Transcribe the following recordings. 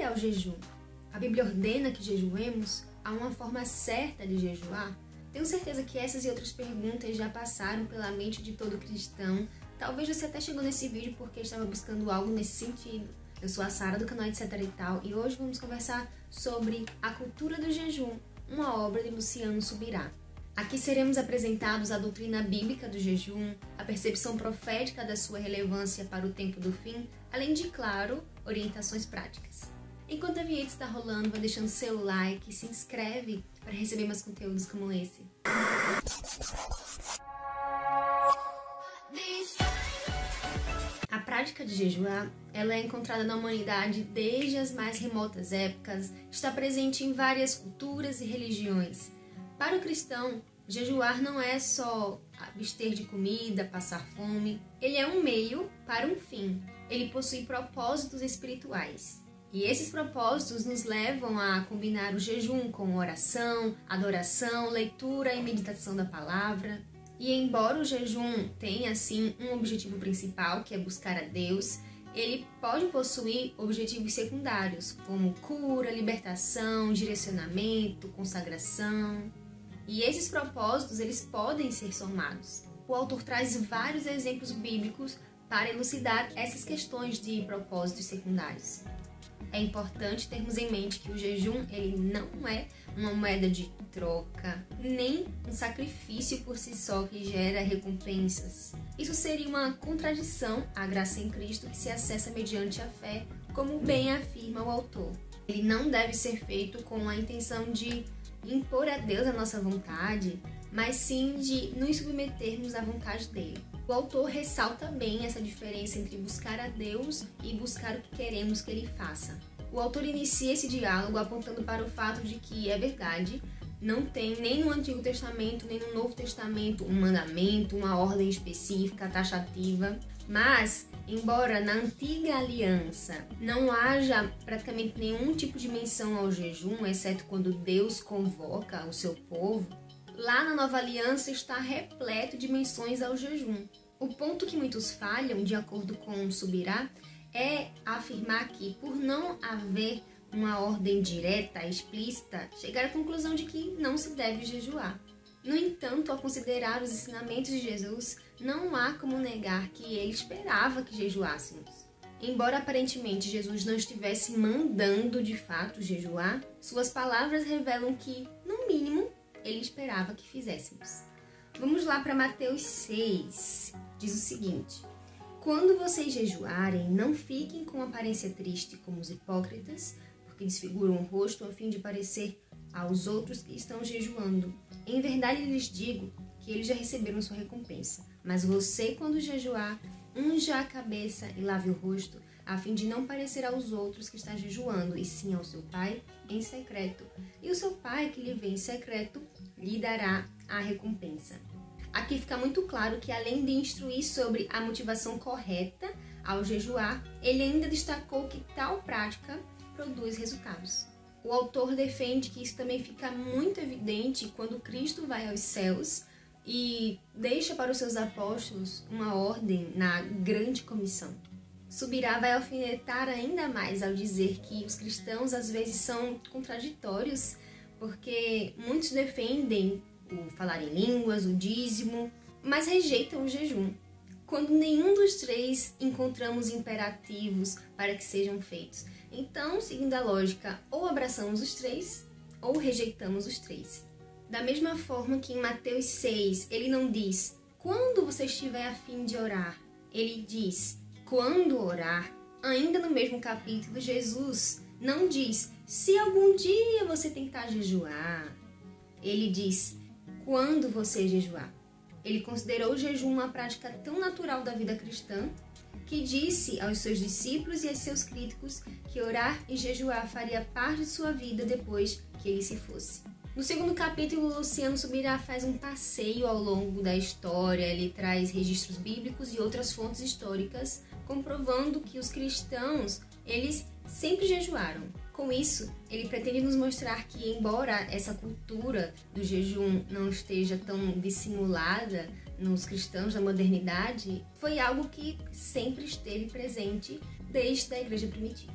é o jejum? A Bíblia ordena que jejuemos? Há uma forma certa de jejuar? Tenho certeza que essas e outras perguntas já passaram pela mente de todo cristão. Talvez você até chegou nesse vídeo porque estava buscando algo nesse sentido. Eu sou a Sara do canal Etc e Tal e hoje vamos conversar sobre A Cultura do Jejum, uma obra de Luciano Subirá. Aqui seremos apresentados a doutrina bíblica do jejum, a percepção profética da sua relevância para o tempo do fim, além de, claro, orientações práticas. Enquanto a vinheta está rolando, vai deixando seu like e se inscreve para receber mais conteúdos como esse. A prática de jejuar, ela é encontrada na humanidade desde as mais remotas épocas, está presente em várias culturas e religiões. Para o cristão, jejuar não é só abster de comida, passar fome. Ele é um meio para um fim. Ele possui propósitos espirituais. E esses propósitos nos levam a combinar o jejum com oração, adoração, leitura e meditação da palavra. E embora o jejum tenha, assim, um objetivo principal, que é buscar a Deus, ele pode possuir objetivos secundários, como cura, libertação, direcionamento, consagração. E esses propósitos, eles podem ser somados. O autor traz vários exemplos bíblicos para elucidar essas questões de propósitos secundários. É importante termos em mente que o jejum, ele não é uma moeda de troca, nem um sacrifício por si só que gera recompensas. Isso seria uma contradição à graça em Cristo que se acessa mediante a fé, como bem afirma o autor. Ele não deve ser feito com a intenção de impor a Deus a nossa vontade, mas sim de nos submetermos à vontade dele. O autor ressalta bem essa diferença entre buscar a Deus e buscar o que queremos que ele faça. O autor inicia esse diálogo apontando para o fato de que, é verdade, não tem nem no Antigo Testamento, nem no Novo Testamento um mandamento, uma ordem específica, taxativa. Mas, embora na Antiga Aliança não haja praticamente nenhum tipo de menção ao jejum, exceto quando Deus convoca o seu povo, lá na Nova Aliança está repleto de menções ao jejum. O ponto que muitos falham, de acordo com Subirá, é afirmar que, por não haver uma ordem direta, explícita, chegar à conclusão de que não se deve jejuar. No entanto, ao considerar os ensinamentos de Jesus, não há como negar que ele esperava que jejuássemos. Embora aparentemente Jesus não estivesse mandando de fato jejuar, suas palavras revelam que, no mínimo, ele esperava que fizéssemos. Vamos lá para Mateus 6, diz o seguinte: quando vocês jejuarem, não fiquem com aparência triste como os hipócritas, porque desfiguram o rosto a fim de parecer aos outros que estão jejuando. Em verdade lhes digo que eles já receberam sua recompensa. Mas você, quando jejuar, unja a cabeça e lave o rosto, a fim de não parecer aos outros que está jejuando, e sim ao seu Pai em secreto. E o seu Pai, que lhe vê em secreto, lhe dará a recompensa. Aqui fica muito claro que, além de instruir sobre a motivação correta ao jejuar, ele ainda destacou que tal prática produz resultados. O autor defende que isso também fica muito evidente quando Cristo vai aos céus e deixa para os seus apóstolos uma ordem na grande comissão. Subirá vai alfinetar ainda mais ao dizer que os cristãos às vezes são contraditórios, porque muitos defendem o falar em línguas, o dízimo, mas rejeitam o jejum. Quando nenhum dos três encontramos imperativos para que sejam feitos. Então, seguindo a lógica, ou abraçamos os três, ou rejeitamos os três. Da mesma forma que em Mateus 6, ele não diz, quando você estiver a fim de orar. Ele diz, quando orar. Ainda no mesmo capítulo, Jesus não diz, se algum dia você tentar jejuar. Ele diz, quando você jejuar. Ele considerou o jejum uma prática tão natural da vida cristã que disse aos seus discípulos e aos seus críticos que orar e jejuar faria parte de sua vida depois que ele se fosse. No segundo capítulo, Luciano Subirá faz um passeio ao longo da história. Ele traz registros bíblicos e outras fontes históricas, comprovando que os cristãos, eles sempre jejuaram. Com isso, ele pretende nos mostrar que, embora essa cultura do jejum não esteja tão dissimulada nos cristãos da modernidade, foi algo que sempre esteve presente desde a igreja primitiva.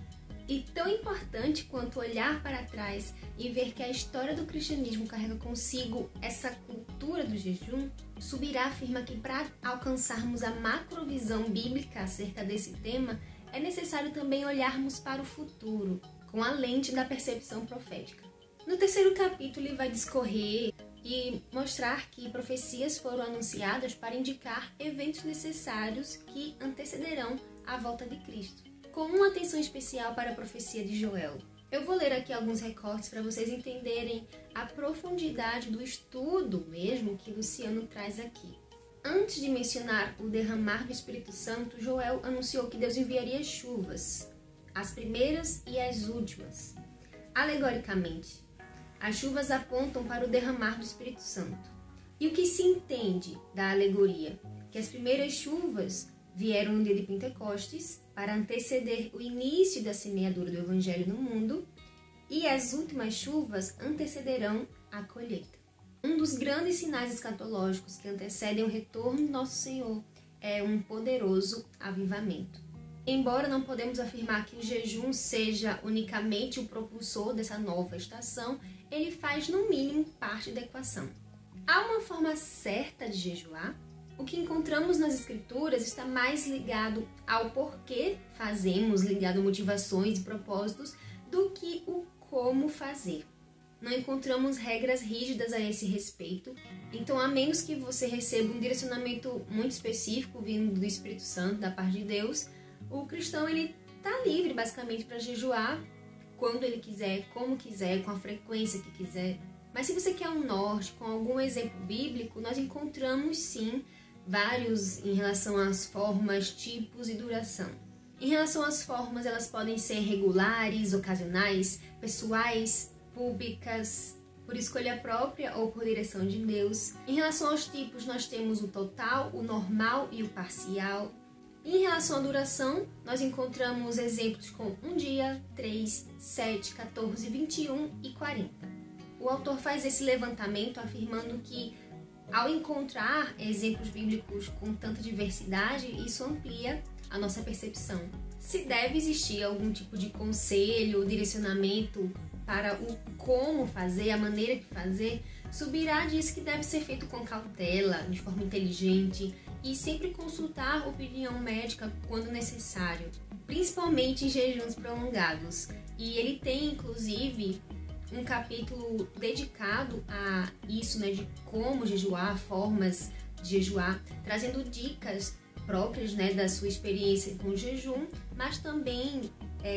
E tão importante quanto olhar para trás e ver que a história do cristianismo carrega consigo essa cultura do jejum, Subirá afirma que para alcançarmos a macrovisão bíblica acerca desse tema, é necessário também olharmos para o futuro, com a lente da percepção profética. No terceiro capítulo, ele vai discorrer e mostrar que profecias foram anunciadas para indicar eventos necessários que antecederão a volta de Cristo, com uma atenção especial para a profecia de Joel. Eu vou ler aqui alguns recortes para vocês entenderem a profundidade do estudo mesmo que Luciano traz aqui. Antes de mencionar o derramar do Espírito Santo, Joel anunciou que Deus enviaria chuvas, as primeiras e as últimas. Alegoricamente, as chuvas apontam para o derramar do Espírito Santo. E o que se entende da alegoria? Que as primeiras chuvas vieram no dia de Pentecostes para anteceder o início da semeadura do Evangelho no mundo, e as últimas chuvas antecederão a colheita. Um dos grandes sinais escatológicos que antecedem o retorno de nosso Senhor é um poderoso avivamento. Embora não podemos afirmar que o jejum seja unicamente o propulsor dessa nova estação, ele faz no mínimo parte da equação. Há uma forma certa de jejuar? O que encontramos nas Escrituras está mais ligado ao porquê fazemos, ligado a motivações e propósitos, do que o como fazer. Não encontramos regras rígidas a esse respeito, então a menos que você receba um direcionamento muito específico vindo do Espírito Santo, da parte de Deus, o cristão ele está livre basicamente para jejuar quando ele quiser, como quiser, com a frequência que quiser. Mas se você quer um norte com algum exemplo bíblico, nós encontramos sim vários em relação às formas, tipos e duração. Em relação às formas, elas podem ser regulares, ocasionais, pessoais, públicas, por escolha própria ou por direção de Deus. Em relação aos tipos, nós temos o total, o normal e o parcial. E em relação à duração, nós encontramos exemplos com 1 dia, 3, 7, 14, 21 e 40. O autor faz esse levantamento afirmando que, ao encontrar exemplos bíblicos com tanta diversidade, isso amplia a nossa percepção. Se deve existir algum tipo de conselho ou direcionamento para o como fazer, a maneira de fazer, Subirá diz que deve ser feito com cautela, de forma inteligente e sempre consultar opinião médica quando necessário, principalmente em jejuns prolongados. E ele tem, inclusive, um capítulo dedicado a isso, né, de como jejuar, formas de jejuar, trazendo dicas próprias, né, da sua experiência com o jejum, mas também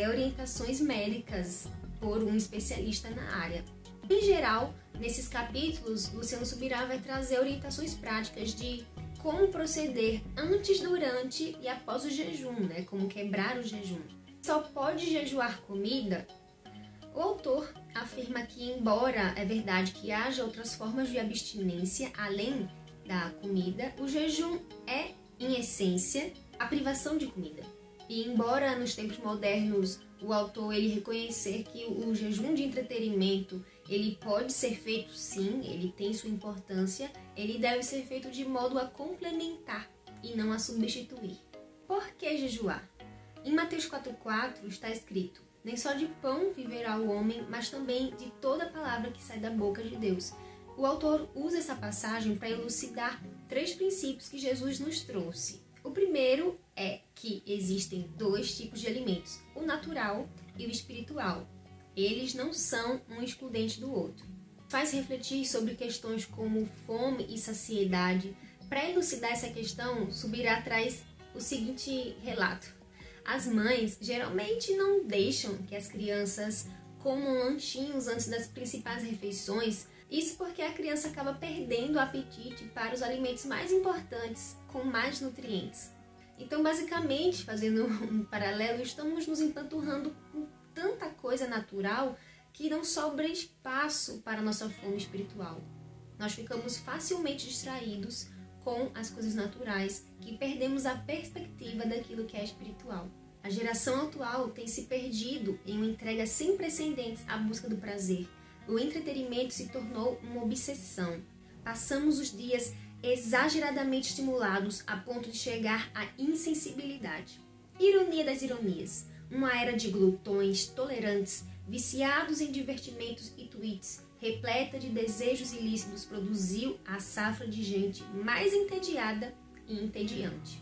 orientações médicas por um especialista na área. Em geral, nesses capítulos, Luciano Subirá vai trazer orientações práticas de como proceder antes, durante e após o jejum, né, como quebrar o jejum. Só pode jejuar comida? O autor afirma que, embora é verdade que haja outras formas de abstinência além da comida, o jejum é, em essência, a privação de comida. E embora nos tempos modernos o autor ele reconhecer que o jejum de entretenimento ele pode ser feito sim, ele tem sua importância, ele deve ser feito de modo a complementar e não a substituir. Por que jejuar? Em Mateus 4,4 está escrito: nem só de pão viverá o homem, mas também de toda palavra que sai da boca de Deus. O autor usa essa passagem para elucidar 3 princípios que Jesus nos trouxe. O primeiro é que existem 2 tipos de alimentos, o natural e o espiritual. Eles não são um excludente do outro. Faz refletir sobre questões como fome e saciedade. Para elucidar essa questão, Subirá traz o seguinte relato. As mães geralmente não deixam que as crianças comam lanchinhos antes das principais refeições, isso porque a criança acaba perdendo o apetite para os alimentos mais importantes, com mais nutrientes. Então, basicamente, fazendo um paralelo, estamos nos empanturrando com tanta coisa natural que não sobra espaço para a nossa fome espiritual. Nós ficamos facilmente distraídos com as coisas naturais, que perdemos a perspectiva daquilo que é espiritual. A geração atual tem se perdido em uma entrega sem precedentes à busca do prazer. O entretenimento se tornou uma obsessão. Passamos os dias exageradamente estimulados a ponto de chegar à insensibilidade. Ironia das ironias. Uma era de glutões, tolerantes, viciados em divertimentos e tweets, repleta de desejos ilícitos, produziu a safra de gente mais entediada e entediante.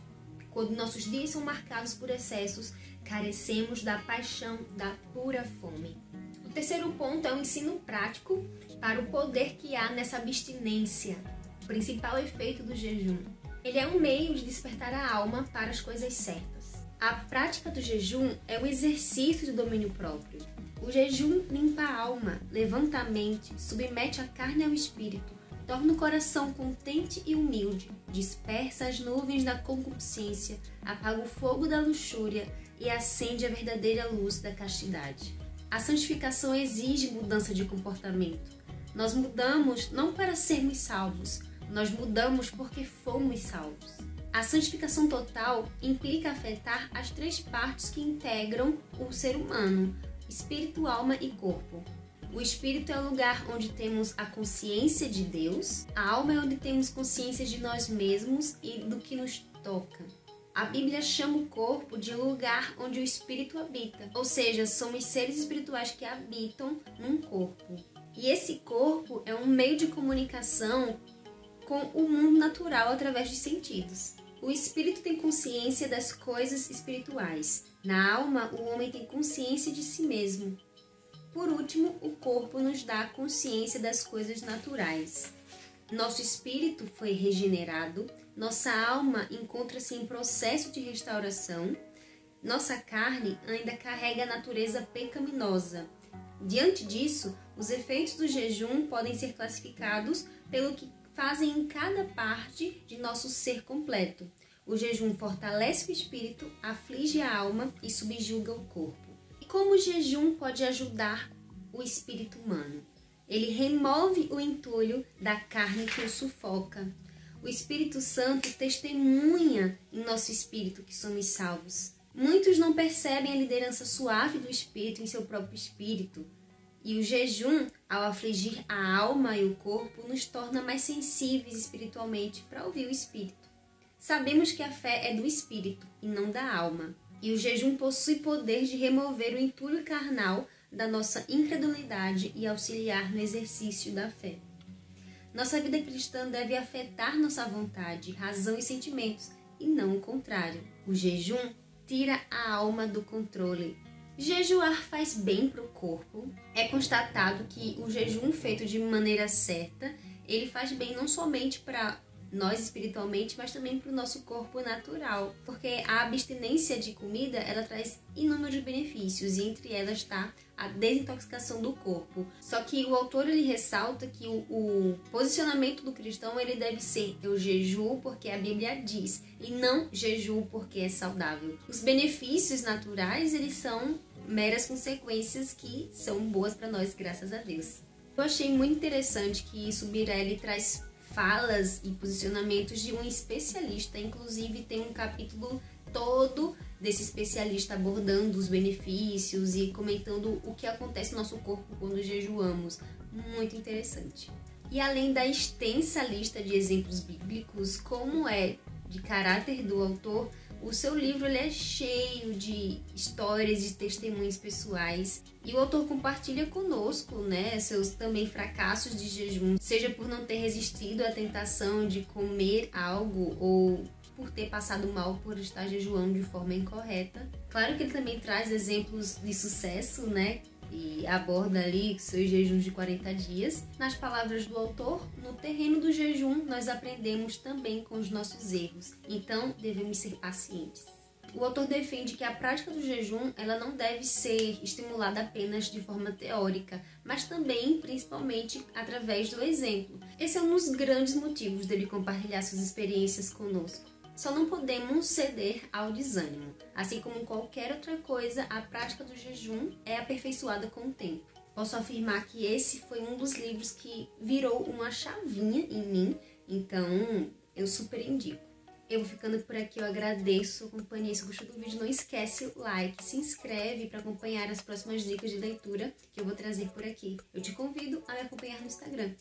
Quando nossos dias são marcados por excessos, carecemos da paixão da pura fome. O terceiro ponto é o ensino prático para o poder que há nessa abstinência, o principal efeito do jejum. Ele é um meio de despertar a alma para as coisas certas. A prática do jejum é um exercício de domínio próprio. O jejum limpa a alma, levanta a mente, submete a carne ao espírito, torna o coração contente e humilde, dispersa as nuvens da concupiscência, apaga o fogo da luxúria e acende a verdadeira luz da castidade. A santificação exige mudança de comportamento. Nós mudamos não para sermos salvos, nós mudamos porque fomos salvos. A santificação total implica afetar as três partes que integram o ser humano: espírito, alma e corpo. O espírito é o lugar onde temos a consciência de Deus, a alma é onde temos consciência de nós mesmos e do que nos toca. A Bíblia chama o corpo de lugar onde o espírito habita, ou seja, somos seres espirituais que habitam num corpo. E esse corpo é um meio de comunicação com o mundo natural através dos sentidos. O espírito tem consciência das coisas espirituais. Na alma, o homem tem consciência de si mesmo. Por último, o corpo nos dá consciência das coisas naturais. Nosso espírito foi regenerado, nossa alma encontra-se em processo de restauração, nossa carne ainda carrega a natureza pecaminosa. Diante disso, os efeitos do jejum podem ser classificados pelo que fazem em cada parte de nosso ser completo. O jejum fortalece o espírito, aflige a alma e subjuga o corpo. E como o jejum pode ajudar o espírito humano? Ele remove o entulho da carne que o sufoca. O Espírito Santo testemunha em nosso espírito que somos salvos. Muitos não percebem a liderança suave do Espírito em seu próprio espírito. E o jejum, ao afligir a alma e o corpo, nos torna mais sensíveis espiritualmente para ouvir o Espírito. Sabemos que a fé é do Espírito e não da alma. E o jejum possui poder de remover o entulho carnal da nossa incredulidade e auxiliar no exercício da fé. Nossa vida cristã deve afetar nossa vontade, razão e sentimentos, e não o contrário. O jejum tira a alma do controle. Jejuar faz bem para o corpo. É constatado que o jejum feito de maneira certa, ele faz bem não somente para nós espiritualmente, mas também para o nosso corpo natural, porque a abstinência de comida, ela traz inúmeros benefícios, e entre elas está a desintoxicação do corpo. Só que o autor ele ressalta que o posicionamento do cristão ele deve ser: eu jejuo porque a Bíblia diz, e não jejuo porque é saudável. Os benefícios naturais, eles são meras consequências que são boas para nós, graças a Deus. Eu achei muito interessante que Subirelli traz falas e posicionamentos de um especialista, inclusive tem um capítulo todo desse especialista abordando os benefícios e comentando o que acontece no nosso corpo quando jejuamos. Muito interessante. E além da extensa lista de exemplos bíblicos, como é de caráter do autor, o seu livro ele é cheio de histórias e testemunhos pessoais, e o autor compartilha conosco, seus também fracassos de jejum, seja por não ter resistido à tentação de comer algo ou por ter passado mal por estar jejuando de forma incorreta. Claro que ele também traz exemplos de sucesso, e aborda ali seus jejuns de 40 dias. Nas palavras do autor, no terreno do jejum, nós aprendemos também com os nossos erros. Então, devemos ser pacientes. O autor defende que a prática do jejum ela não deve ser estimulada apenas de forma teórica, mas também, principalmente, através do exemplo. Esse é um dos grandes motivos dele compartilhar suas experiências conosco. Só não podemos ceder ao desânimo. Assim como qualquer outra coisa, a prática do jejum é aperfeiçoada com o tempo. Posso afirmar que esse foi um dos livros que virou uma chavinha em mim, então eu super indico. Eu vou ficando por aqui, eu agradeço a companhia. Se gostou do vídeo, não esquece o like, se inscreve para acompanhar as próximas dicas de leitura que eu vou trazer por aqui. Eu te convido a me acompanhar no Instagram.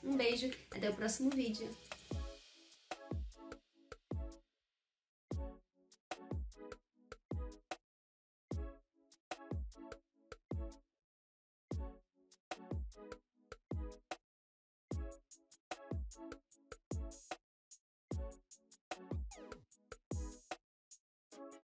Um beijo, até o próximo vídeo.